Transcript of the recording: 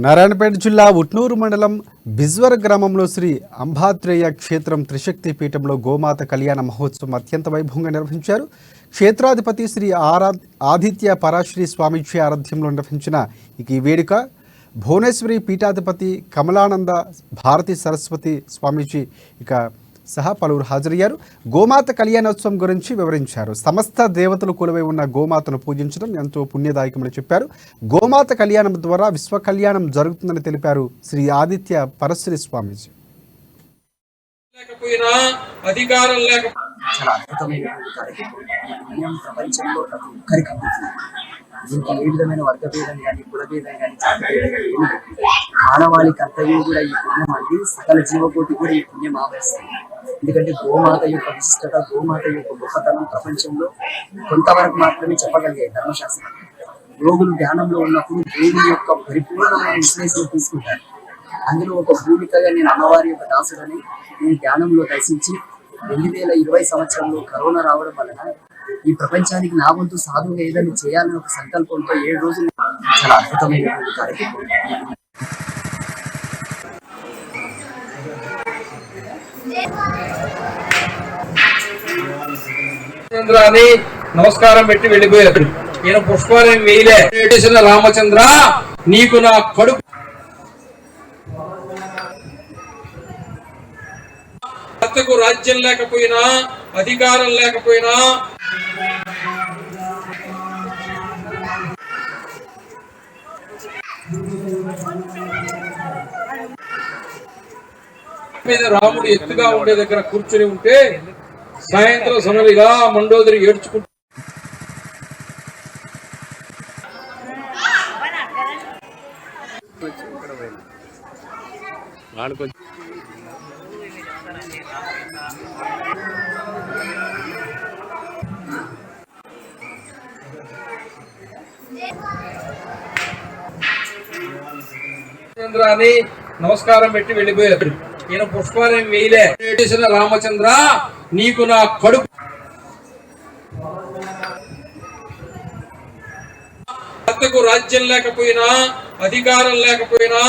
నారాయణపేట జిల్లా ఉట్నూరు మండలం బిజ్వర్ గ్రామంలో శ్రీ అంబాత్రేయ క్షేత్రం త్రిశక్తి పీఠంలో గోమాత కళ్యాణ మహోత్సవం అత్యంత వైభవంగా నిర్వహించారు. క్షేత్రాధిపతి శ్రీ ఆదిత్య పరాశ్రీ స్వామీజీ ఆరాధ్యంలో నిర్వహించిన ఈ వేడుక భువనేశ్వరి పీఠాధిపతి కమలానంద భారతి సరస్వతి స్వామీజీ సహా పలువురు హాజరయ్యారు. గోమాత కళ్యాణోత్సవం గురించి వివరించారు. సమస్త దేవతలు కొలువై ఉన్న గోమాతను పూజించడం ఎంతో పుణ్యదాయకమని చెప్పారు. గోమాత కళ్యాణం ద్వారా విశ్వ కళ్యాణం జరుగుతుందని తెలిపారు శ్రీ ఆదిత్య పరశ్రీ స్వామీజీ. అధికారం లేక చాలా అద్భుతమైన ప్రపంచంలో ప్రతి ఒక్కరికి అందుతుంది. దీనికి ఏ విధమైన వర్గభేదం కానీ కులభేదం కానీ జాతిభేదం కానీ ఏమి లేదు. మానవాళి కర్తవ్యం కూడా ఈ పుణ్యం అంది, సకల జీవకోటి కూడా ఈ పుణ్యం ఆవరిస్తుంది. ఎందుకంటే గోమాత యొక్క విశిష్టత, గోమాత యొక్క గొప్పతనం ప్రపంచంలో కొంతవరకు మాత్రమే చెప్పగలిగే ధర్మశాస్త్రం. యోగులు ధ్యానంలో ఉన్నప్పుడు దేవుని యొక్క పరిపూర్ణమైన విశ్లేషణ తీసుకుంటారు. అందులో ఒక భూమికగా నేను అమ్మవారి యొక్క దాసుడని నేను ధ్యానంలో దర్శించి 2020 సంవత్సరంలో కరోనా రావడం వలన ఈ ప్రపంచానికి నా వంతు సాధువుగా ఏదైనా చేయాలని ఒక సంకల్పంతో 7 రోజులు చాలా అద్భుతమైన కార్యక్రమం. చంద్రాన్ని నమస్కారం పెట్టి వెళ్ళిపోయారు. ఈయన పుష్పాలయం వేయలే. రామచంద్ర నీకు నా కడుపు రాజ్యం లేకపోయినా అధికారం లేకపోయినా మీద రాముడు ఎత్తుగా ఉండే దగ్గర కూర్చుని ఉంటే సాయంత్రం సమలిగా మండోదరి ఏడ్చుకుంటూ చంద్రాన్ని నమస్కారం పెట్టి వెళ్ళిపోయారు. ఈయన పుష్పాలయం వేయలే. రామచంద్ర నీకు నా కడుపు రాజ్యం లేకపోయినా అధికారం లేకపోయినా